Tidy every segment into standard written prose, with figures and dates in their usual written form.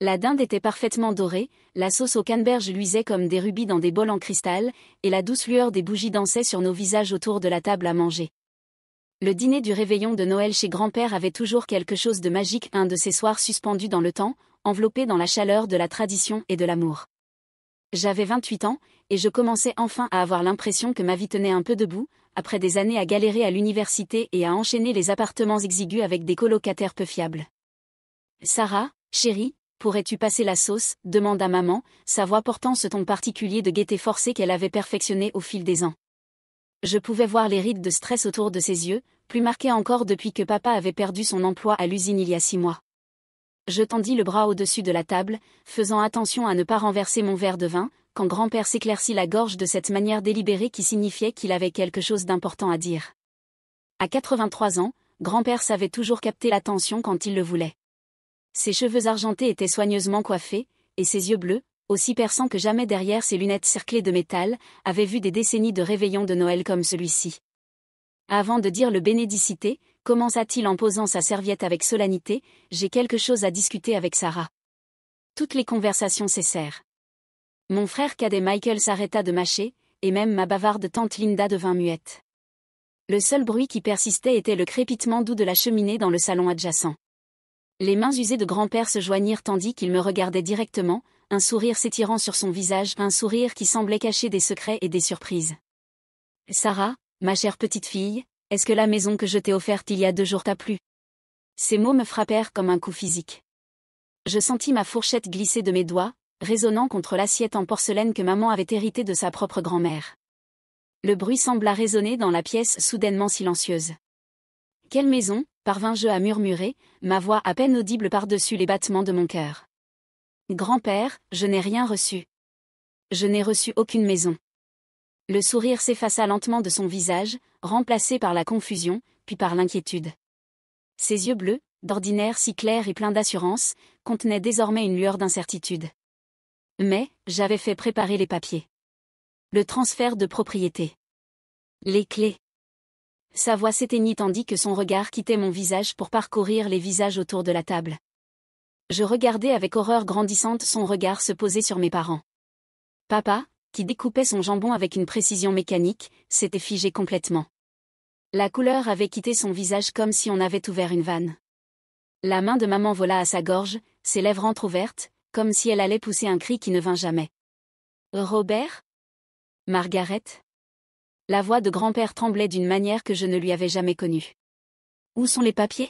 La dinde était parfaitement dorée, la sauce aux canneberges luisait comme des rubis dans des bols en cristal, et la douce lueur des bougies dansait sur nos visages autour de la table à manger. Le dîner du réveillon de Noël chez grand-père avait toujours quelque chose de magique, un de ces soirs suspendus dans le temps, enveloppés dans la chaleur de la tradition et de l'amour. J'avais 28 ans, et je commençais enfin à avoir l'impression que ma vie tenait un peu debout, après des années à galérer à l'université et à enchaîner les appartements exigus avec des colocataires peu fiables. « Sarah, chérie, pourrais-tu passer la sauce ?» demanda maman, sa voix portant ce ton particulier de gaieté forcée qu'elle avait perfectionné au fil des ans. Je pouvais voir les rides de stress autour de ses yeux, plus marquées encore depuis que papa avait perdu son emploi à l'usine il y a 6 mois. Je tendis le bras au-dessus de la table, faisant attention à ne pas renverser mon verre de vin, quand grand-père s'éclaircit la gorge de cette manière délibérée qui signifiait qu'il avait quelque chose d'important à dire. À 83 ans, grand-père savait toujours capter l'attention quand il le voulait. Ses cheveux argentés étaient soigneusement coiffés, et ses yeux bleus, aussi perçants que jamais derrière ses lunettes cerclées de métal, avaient vu des décennies de réveillons de Noël comme celui-ci. Avant de dire le bénédicité, commença-t-il en posant sa serviette avec solennité, j'ai quelque chose à discuter avec Sarah. Toutes les conversations cessèrent. Mon frère cadet Michael s'arrêta de mâcher, et même ma bavarde tante Linda devint muette. Le seul bruit qui persistait était le crépitement doux de la cheminée dans le salon adjacent. Les mains usées de grand-père se joignirent tandis qu'il me regardait directement, un sourire s'étirant sur son visage, un sourire qui semblait cacher des secrets et des surprises. « Sarah, ma chère petite fille, est-ce que la maison que je t'ai offerte il y a 2 jours t'a plu ?» Ces mots me frappèrent comme un coup physique. Je sentis ma fourchette glisser de mes doigts, résonnant contre l'assiette en porcelaine que maman avait héritée de sa propre grand-mère. Le bruit sembla résonner dans la pièce soudainement silencieuse. « Quelle maison ?» parvins-je à murmurer, ma voix à peine audible par-dessus les battements de mon cœur. « Grand-père, je n'ai rien reçu. Je n'ai reçu aucune maison. » Le sourire s'effaça lentement de son visage, remplacé par la confusion, puis par l'inquiétude. Ses yeux bleus, d'ordinaire si clairs et pleins d'assurance, contenaient désormais une lueur d'incertitude. Mais, j'avais fait préparer les papiers. Le transfert de propriété. Les clés. Sa voix s'éteignit tandis que son regard quittait mon visage pour parcourir les visages autour de la table. Je regardais avec horreur grandissante son regard se poser sur mes parents. Papa, qui découpait son jambon avec une précision mécanique, s'était figé complètement. La couleur avait quitté son visage comme si on avait ouvert une vanne. La main de maman vola à sa gorge, ses lèvres entr'ouvertes, comme si elle allait pousser un cri qui ne vint jamais. « Robert ? Margaret ?» La voix de grand-père tremblait d'une manière que je ne lui avais jamais connue. « Où sont les papiers ?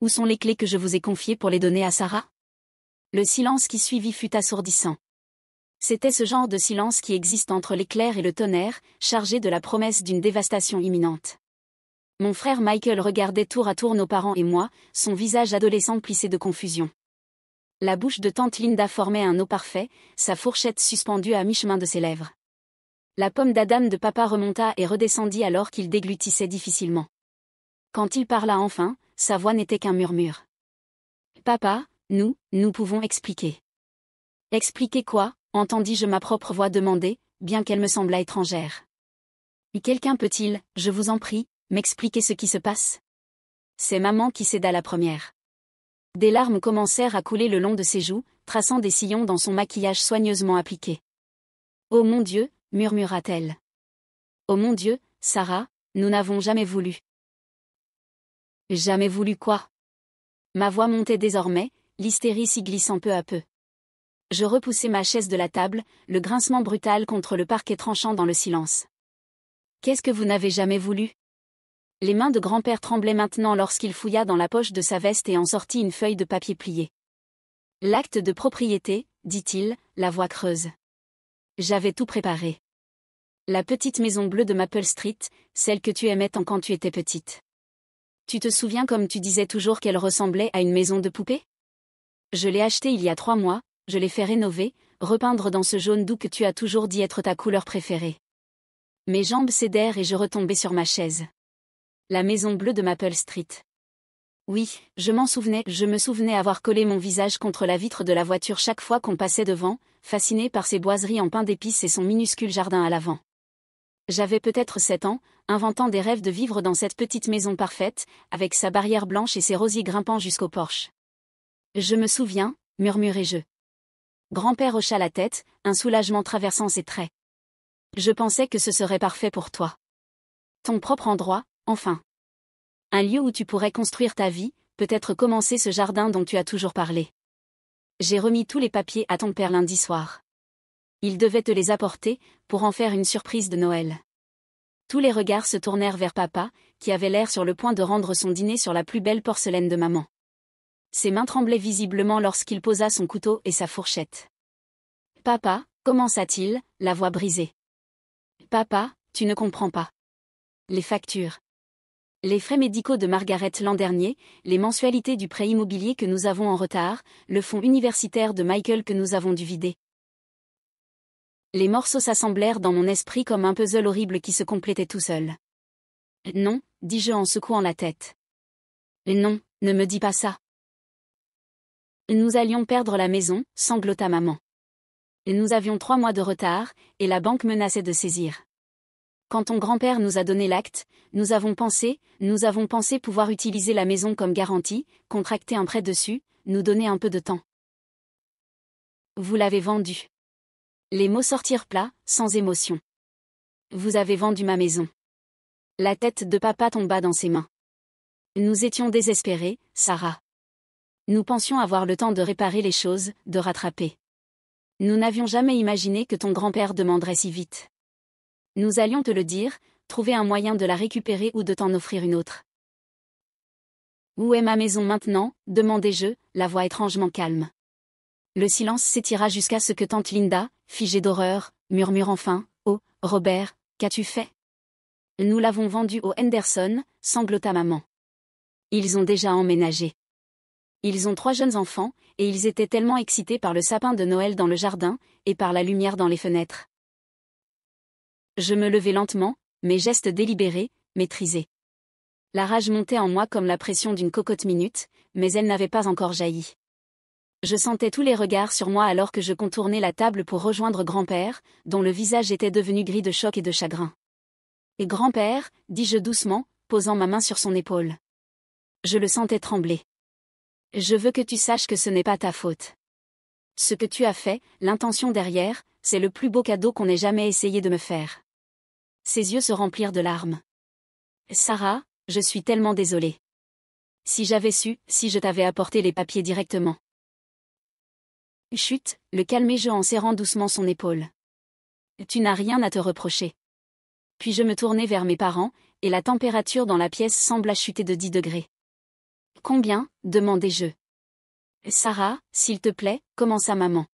Où sont les clés que je vous ai confiées pour les donner à Sarah ?» Le silence qui suivit fut assourdissant. C'était ce genre de silence qui existe entre l'éclair et le tonnerre, chargé de la promesse d'une dévastation imminente. Mon frère Michael regardait tour à tour nos parents et moi, son visage adolescent plissé de confusion. La bouche de tante Linda formait un O parfait, sa fourchette suspendue à mi-chemin de ses lèvres. La pomme d'Adam de papa remonta et redescendit alors qu'il déglutissait difficilement. Quand il parla enfin, sa voix n'était qu'un murmure. « Papa, nous pouvons expliquer. » « Expliquer quoi ?» entendis-je ma propre voix demander, bien qu'elle me semblât étrangère. « Quelqu'un peut-il, je vous en prie, m'expliquer ce qui se passe ?» C'est maman qui céda la première. Des larmes commencèrent à couler le long de ses joues, traçant des sillons dans son maquillage soigneusement appliqué. « Oh mon Dieu !» murmura-t-elle. « Oh mon Dieu, Sarah, nous n'avons jamais voulu. » « Jamais voulu quoi ?» Ma voix montait désormais, l'hystérie s'y glissant peu à peu. Je repoussai ma chaise de la table, le grincement brutal contre le parquet tranchant dans le silence. « Qu'est-ce que vous n'avez jamais voulu ?» Les mains de grand-père tremblaient maintenant lorsqu'il fouilla dans la poche de sa veste et en sortit une feuille de papier pliée. « L'acte de propriété, dit-il, la voix creuse. J'avais tout préparé. La petite maison bleue de Maple Street, celle que tu aimais tant quand tu étais petite. Tu te souviens comme tu disais toujours qu'elle ressemblait à une maison de poupée ? Je l'ai achetée il y a 3 mois, je l'ai fait rénover, repeindre dans ce jaune doux que tu as toujours dit être ta couleur préférée. » Mes jambes cédèrent et je retombai sur ma chaise. La maison bleue de Maple Street. Oui, je me souvenais avoir collé mon visage contre la vitre de la voiture chaque fois qu'on passait devant, fasciné par ses boiseries en pain d'épices et son minuscule jardin à l'avant. J'avais peut-être 7 ans, inventant des rêves de vivre dans cette petite maison parfaite, avec sa barrière blanche et ses rosiers grimpant jusqu'au porche. Je me souviens, murmurai-je. Grand-père hocha la tête, un soulagement traversant ses traits. Je pensais que ce serait parfait pour toi. Ton propre endroit, enfin. Un lieu où tu pourrais construire ta vie, peut-être commencer ce jardin dont tu as toujours parlé. J'ai remis tous les papiers à ton père lundi soir. Il devait te les apporter, pour en faire une surprise de Noël. Tous les regards se tournèrent vers papa, qui avait l'air sur le point de rendre son dîner sur la plus belle porcelaine de maman. Ses mains tremblaient visiblement lorsqu'il posa son couteau et sa fourchette. Papa, commença-t-il, la voix brisée. Papa, tu ne comprends pas. Les factures. Les frais médicaux de Margaret l'an dernier, les mensualités du prêt immobilier que nous avons en retard, le fonds universitaire de Michael que nous avons dû vider. Les morceaux s'assemblèrent dans mon esprit comme un puzzle horrible qui se complétait tout seul. Non, dis-je en secouant la tête. Non, ne me dis pas ça. Nous allions perdre la maison, sanglota maman. Nous avions 3 mois de retard, et la banque menaçait de saisir. Quand ton grand-père nous a donné l'acte, nous avons pensé pouvoir utiliser la maison comme garantie, contracter un prêt dessus, nous donner un peu de temps. Vous l'avez vendue. Les mots sortirent plats, sans émotion. Vous avez vendu ma maison. La tête de papa tomba dans ses mains. Nous étions désespérés, Sarah. Nous pensions avoir le temps de réparer les choses, de rattraper. Nous n'avions jamais imaginé que ton grand-père demanderait si vite. Nous allions te le dire, trouver un moyen de la récupérer ou de t'en offrir une autre. Où est ma maison maintenant, demandai-je, la voix étrangement calme. Le silence s'étira jusqu'à ce que tante Linda, figée d'horreur, murmure enfin, « Oh, Robert, qu'as-tu fait ?» Nous l'avons vendue aux Henderson, sanglota maman. Ils ont déjà emménagé. Ils ont 3 jeunes enfants, et ils étaient tellement excités par le sapin de Noël dans le jardin, et par la lumière dans les fenêtres. Je me levai lentement, mes gestes délibérés, maîtrisés. La rage montait en moi comme la pression d'une cocotte minute, mais elle n'avait pas encore jailli. Je sentais tous les regards sur moi alors que je contournais la table pour rejoindre grand-père, dont le visage était devenu gris de choc et de chagrin. « Et grand-père » dis-je doucement, posant ma main sur son épaule. Je le sentais trembler. « Je veux que tu saches que ce n'est pas ta faute. Ce que tu as fait, l'intention derrière, c'est le plus beau cadeau qu'on ait jamais essayé de me faire. » Ses yeux se remplirent de larmes. « Sarah, je suis tellement désolée. Si j'avais su, si je t'avais apporté les papiers directement. » Chut, le calmai-je en serrant doucement son épaule. Tu n'as rien à te reprocher. Puis je me tournai vers mes parents, et la température dans la pièce sembla chuter de 10 degrés. Combien, demandai-je. Sarah, s'il te plaît, commença maman.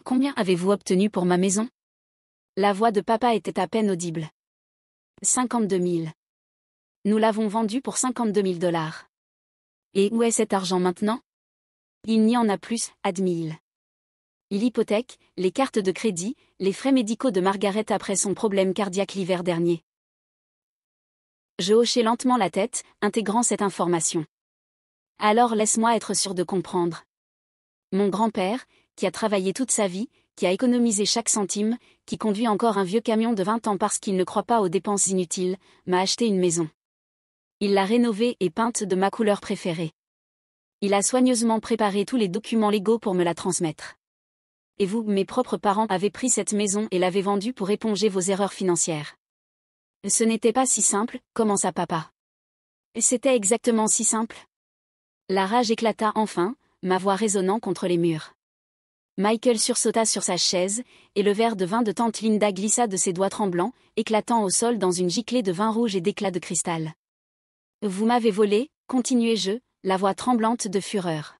Combien avez-vous obtenu pour ma maison? La voix de papa était à peine audible. 52 000. Nous l'avons vendue pour 52 000 $. Et où est cet argent maintenant? Il n'y en a plus, admis-il. L'hypothèque, les cartes de crédit, les frais médicaux de Margaret après son problème cardiaque l'hiver dernier. Je hochai lentement la tête, intégrant cette information. Alors laisse-moi être sûr de comprendre. Mon grand-père, qui a travaillé toute sa vie, qui a économisé chaque centime, qui conduit encore un vieux camion de 20 ans parce qu'il ne croit pas aux dépenses inutiles, m'a acheté une maison. Il l'a rénovée et peinte de ma couleur préférée. Il a soigneusement préparé tous les documents légaux pour me la transmettre. Et vous, mes propres parents, avez pris cette maison et l'avez vendue pour éponger vos erreurs financières. Ce n'était pas si simple, commença papa. C'était exactement si simple. La rage éclata enfin, ma voix résonnant contre les murs. Michael sursauta sur sa chaise, et le verre de vin de tante Linda glissa de ses doigts tremblants, éclatant au sol dans une giclée de vin rouge et d'éclats de cristal. Vous m'avez volé, continuai-je, la voix tremblante de fureur.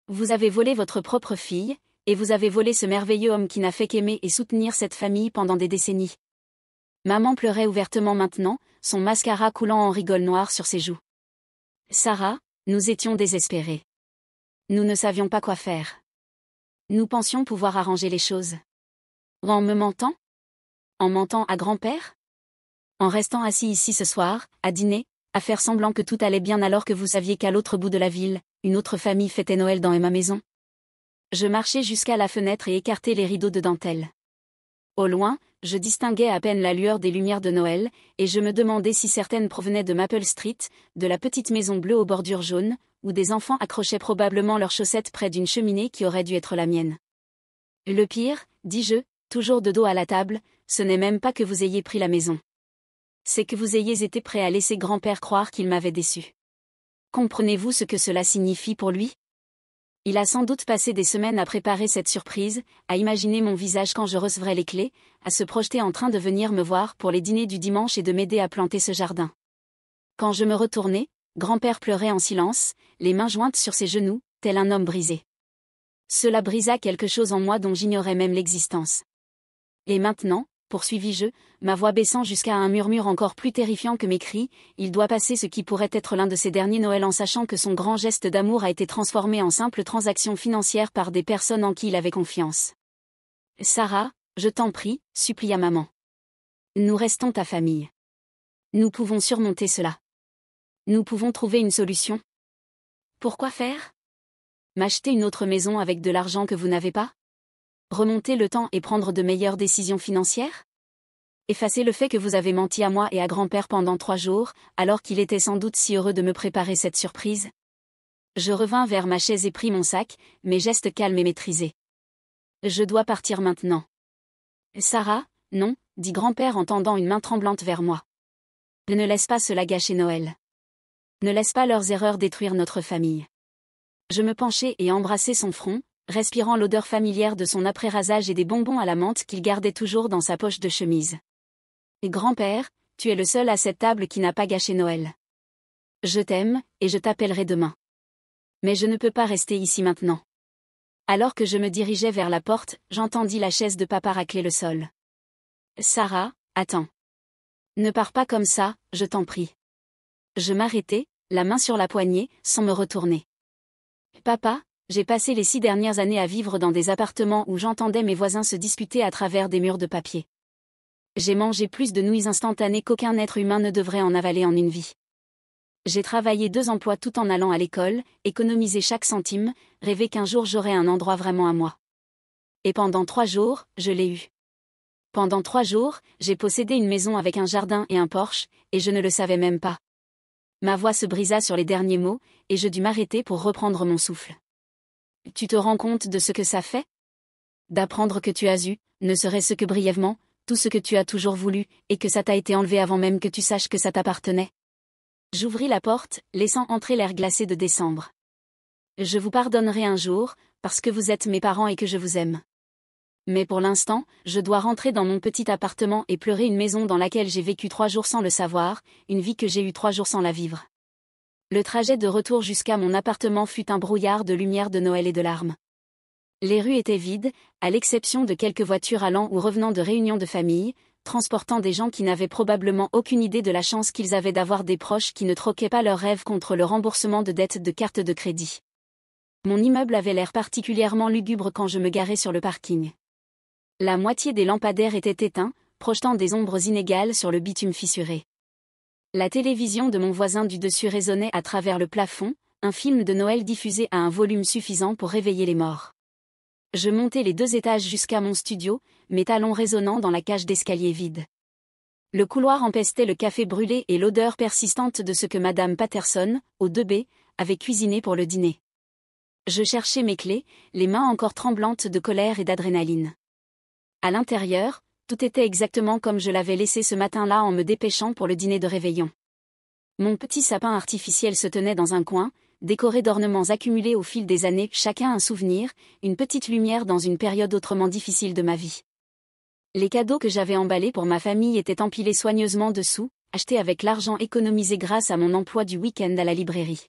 Vous avez volé votre propre fille, et vous avez volé ce merveilleux homme qui n'a fait qu'aimer et soutenir cette famille pendant des décennies. Maman pleurait ouvertement maintenant, son mascara coulant en rigoles noires sur ses joues. Sarah, nous étions désespérés. Nous ne savions pas quoi faire. Nous pensions pouvoir arranger les choses. En me mentant? En mentant à grand-père? En restant assis ici ce soir, à dîner, à faire semblant que tout allait bien alors que vous saviez qu'à l'autre bout de la ville, une autre famille fêtait Noël dans ma maison? Je marchai jusqu'à la fenêtre et écartai les rideaux de dentelle. Au loin, je distinguais à peine la lueur des lumières de Noël, et je me demandais si certaines provenaient de Maple Street, de la petite maison bleue aux bordures jaunes, où des enfants accrochaient probablement leurs chaussettes près d'une cheminée qui aurait dû être la mienne. Le pire, dis-je, toujours de dos à la table, ce n'est même pas que vous ayez pris la maison. C'est que vous ayez été prêt à laisser grand-père croire qu'il m'avait déçu. Comprenez-vous ce que cela signifie pour lui ? Il a sans doute passé des semaines à préparer cette surprise, à imaginer mon visage quand je recevrais les clés, à se projeter en train de venir me voir pour les dîners du dimanche et de m'aider à planter ce jardin. Quand je me retournai, grand-père pleurait en silence, les mains jointes sur ses genoux, tel un homme brisé. Cela brisa quelque chose en moi dont j'ignorais même l'existence. Et maintenant, poursuivis-je, ma voix baissant jusqu'à un murmure encore plus terrifiant que mes cris, il doit passer ce qui pourrait être l'un de ses derniers Noëls en sachant que son grand geste d'amour a été transformé en simple transaction financière par des personnes en qui il avait confiance. Sarah, je t'en prie, supplia maman. Nous restons ta famille. Nous pouvons surmonter cela. Nous pouvons trouver une solution. Pourquoi faire ? M'acheter une autre maison avec de l'argent que vous n'avez pas ? Remonter le temps et prendre de meilleures décisions financières ? Effacer le fait que vous avez menti à moi et à grand-père pendant 3 jours, alors qu'il était sans doute si heureux de me préparer cette surprise ? Je revins vers ma chaise et pris mon sac, mes gestes calmes et maîtrisés. Je dois partir maintenant. Sarah, non, dit grand-père en tendant une main tremblante vers moi. Ne laisse pas cela gâcher Noël. Ne laisse pas leurs erreurs détruire notre famille. Je me penchai et embrassai son front, respirant l'odeur familière de son après-rasage et des bonbons à la menthe qu'il gardait toujours dans sa poche de chemise. Et grand-père, tu es le seul à cette table qui n'a pas gâché Noël. Je t'aime, et je t'appellerai demain. Mais je ne peux pas rester ici maintenant. Alors que je me dirigeais vers la porte, j'entendis la chaise de papa racler le sol. Sarah, attends. Ne pars pas comme ça, je t'en prie. Je m'arrêtai, la main sur la poignée, sans me retourner. Papa, j'ai passé les 6 dernières années à vivre dans des appartements où j'entendais mes voisins se disputer à travers des murs de papier. J'ai mangé plus de nouilles instantanées qu'aucun être humain ne devrait en avaler en une vie. J'ai travaillé 2 emplois tout en allant à l'école, économisé chaque centime, rêvé qu'un jour j'aurais un endroit vraiment à moi. Et pendant 3 jours, je l'ai eu. Pendant 3 jours, j'ai possédé une maison avec un jardin et un porche, et je ne le savais même pas. Ma voix se brisa sur les derniers mots, et je dus m'arrêter pour reprendre mon souffle. Tu te rends compte de ce que ça fait ? D'apprendre que tu as eu, ne serait-ce que brièvement, tout ce que tu as toujours voulu, et que ça t'a été enlevé avant même que tu saches que ça t'appartenait. J'ouvris la porte, laissant entrer l'air glacé de décembre. Je vous pardonnerai un jour, parce que vous êtes mes parents et que je vous aime. Mais pour l'instant, je dois rentrer dans mon petit appartement et pleurer une maison dans laquelle j'ai vécu 3 jours sans le savoir, une vie que j'ai eu 3 jours sans la vivre. Le trajet de retour jusqu'à mon appartement fut un brouillard de lumière de Noël et de larmes. Les rues étaient vides, à l'exception de quelques voitures allant ou revenant de réunions de famille, transportant des gens qui n'avaient probablement aucune idée de la chance qu'ils avaient d'avoir des proches qui ne troquaient pas leurs rêves contre le remboursement de dettes de cartes de crédit. Mon immeuble avait l'air particulièrement lugubre quand je me garais sur le parking. La moitié des lampadaires étaient éteints, projetant des ombres inégales sur le bitume fissuré. La télévision de mon voisin du dessus résonnait à travers le plafond, un film de Noël diffusé à un volume suffisant pour réveiller les morts. Je montai les 2 étages jusqu'à mon studio, mes talons résonnant dans la cage d'escalier vide. Le couloir empestait le café brûlé et l'odeur persistante de ce que Madame Patterson, au 2B, avait cuisiné pour le dîner. Je cherchais mes clés, les mains encore tremblantes de colère et d'adrénaline. À l'intérieur, tout était exactement comme je l'avais laissé ce matin-là en me dépêchant pour le dîner de réveillon. Mon petit sapin artificiel se tenait dans un coin, décoré d'ornements accumulés au fil des années, chacun un souvenir, une petite lumière dans une période autrement difficile de ma vie. Les cadeaux que j'avais emballés pour ma famille étaient empilés soigneusement dessous, achetés avec l'argent économisé grâce à mon emploi du week-end à la librairie.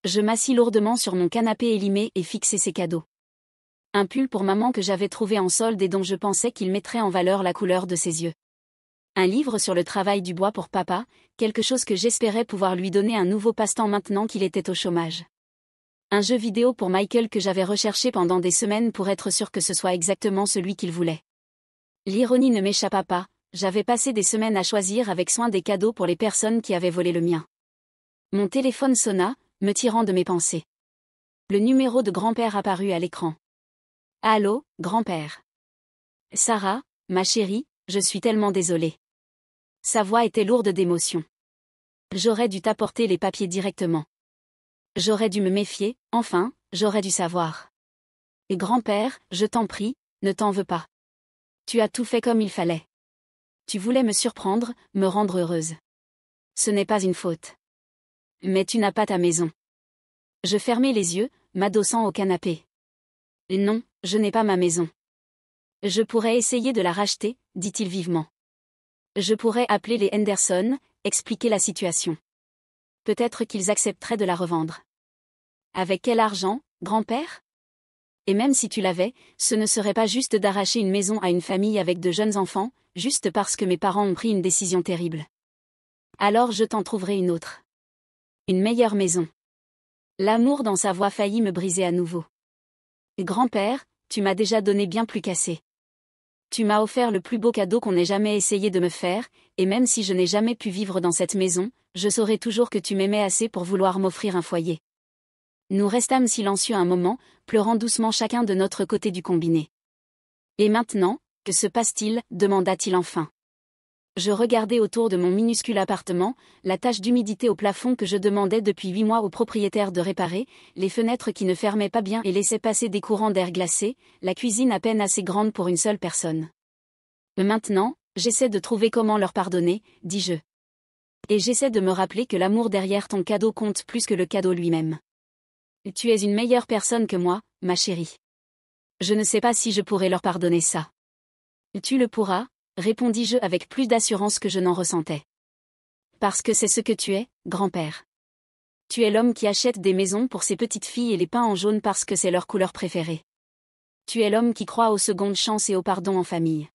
Je m'assis lourdement sur mon canapé élimé et fixai ces cadeaux. Un pull pour maman que j'avais trouvé en solde et dont je pensais qu'il mettrait en valeur la couleur de ses yeux. Un livre sur le travail du bois pour papa, quelque chose que j'espérais pouvoir lui donner un nouveau passe-temps maintenant qu'il était au chômage. Un jeu vidéo pour Michael que j'avais recherché pendant des semaines pour être sûr que ce soit exactement celui qu'il voulait. L'ironie ne m'échappa pas, j'avais passé des semaines à choisir avec soin des cadeaux pour les personnes qui avaient volé le mien. Mon téléphone sonna, me tirant de mes pensées. Le numéro de grand-père apparut à l'écran. Allô, grand-père. Sarah, ma chérie, je suis tellement désolée. Sa voix était lourde d'émotion. J'aurais dû t'apporter les papiers directement. J'aurais dû me méfier, enfin, j'aurais dû savoir. Et grand-père, je t'en prie, ne t'en veux pas. Tu as tout fait comme il fallait. Tu voulais me surprendre, me rendre heureuse. Ce n'est pas une faute. Mais tu n'as pas ta maison. Je fermai les yeux, m'adossant au canapé. Non, je n'ai pas ma maison. Je pourrais essayer de la racheter, dit-il vivement. Je pourrais appeler les Henderson, expliquer la situation. Peut-être qu'ils accepteraient de la revendre. Avec quel argent, grand-père? Et même si tu l'avais, ce ne serait pas juste d'arracher une maison à une famille avec de jeunes enfants, juste parce que mes parents ont pris une décision terrible. Alors je t'en trouverai une autre. Une meilleure maison. L'amour dans sa voix faillit me briser à nouveau. Grand-père, tu m'as déjà donné bien plus qu'assez. Tu m'as offert le plus beau cadeau qu'on ait jamais essayé de me faire, et même si je n'ai jamais pu vivre dans cette maison, je saurai toujours que tu m'aimais assez pour vouloir m'offrir un foyer. Nous restâmes silencieux un moment, pleurant doucement chacun de notre côté du combiné. Et maintenant, que se passe-t-il? Demanda-t-il enfin. Je regardais autour de mon minuscule appartement, la tache d'humidité au plafond que je demandais depuis 8 mois au propriétaire de réparer, les fenêtres qui ne fermaient pas bien et laissaient passer des courants d'air glacé, la cuisine à peine assez grande pour une seule personne. Maintenant, j'essaie de trouver comment leur pardonner, dis-je. Et j'essaie de me rappeler que l'amour derrière ton cadeau compte plus que le cadeau lui-même. Tu es une meilleure personne que moi, ma chérie. Je ne sais pas si je pourrais leur pardonner ça. Tu le pourras, répondis-je avec plus d'assurance que je n'en ressentais. Parce que c'est ce que tu es, grand-père. Tu es l'homme qui achète des maisons pour ses petites filles et les peint en jaune parce que c'est leur couleur préférée. Tu es l'homme qui croit aux secondes chances et au pardon en famille.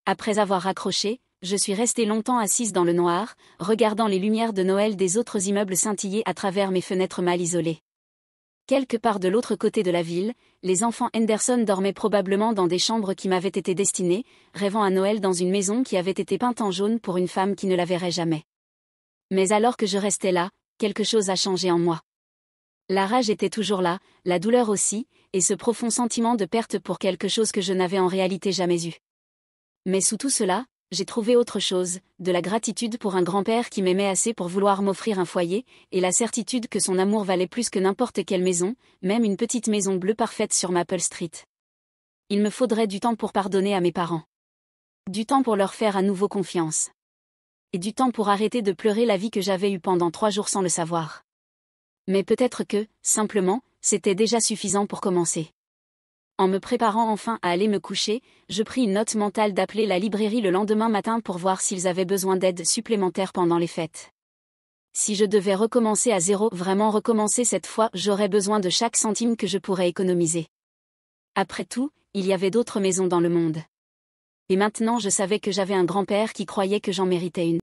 Après avoir raccroché, je suis restée longtemps assise dans le noir, regardant les lumières de Noël des autres immeubles scintiller à travers mes fenêtres mal isolées. Quelque part de l'autre côté de la ville, les enfants Henderson dormaient probablement dans des chambres qui m'avaient été destinées, rêvant à Noël dans une maison qui avait été peinte en jaune pour une femme qui ne la verrait jamais. Mais alors que je restais là, quelque chose a changé en moi. La rage était toujours là, la douleur aussi, et ce profond sentiment de perte pour quelque chose que je n'avais en réalité jamais eu. Mais sous tout cela, j'ai trouvé autre chose, de la gratitude pour un grand-père qui m'aimait assez pour vouloir m'offrir un foyer, et la certitude que son amour valait plus que n'importe quelle maison, même une petite maison bleue parfaite sur Maple Street. Il me faudrait du temps pour pardonner à mes parents. Du temps pour leur faire à nouveau confiance. Et du temps pour arrêter de pleurer la vie que j'avais eue pendant 3 jours sans le savoir. Mais peut-être que, simplement, c'était déjà suffisant pour commencer. En me préparant enfin à aller me coucher, je pris une note mentale d'appeler la librairie le lendemain matin pour voir s'ils avaient besoin d'aide supplémentaire pendant les fêtes. Si je devais recommencer à zéro, vraiment recommencer cette fois, j'aurais besoin de chaque centime que je pourrais économiser. Après tout, il y avait d'autres maisons dans le monde. Et maintenant je savais que j'avais un grand-père qui croyait que j'en méritais une.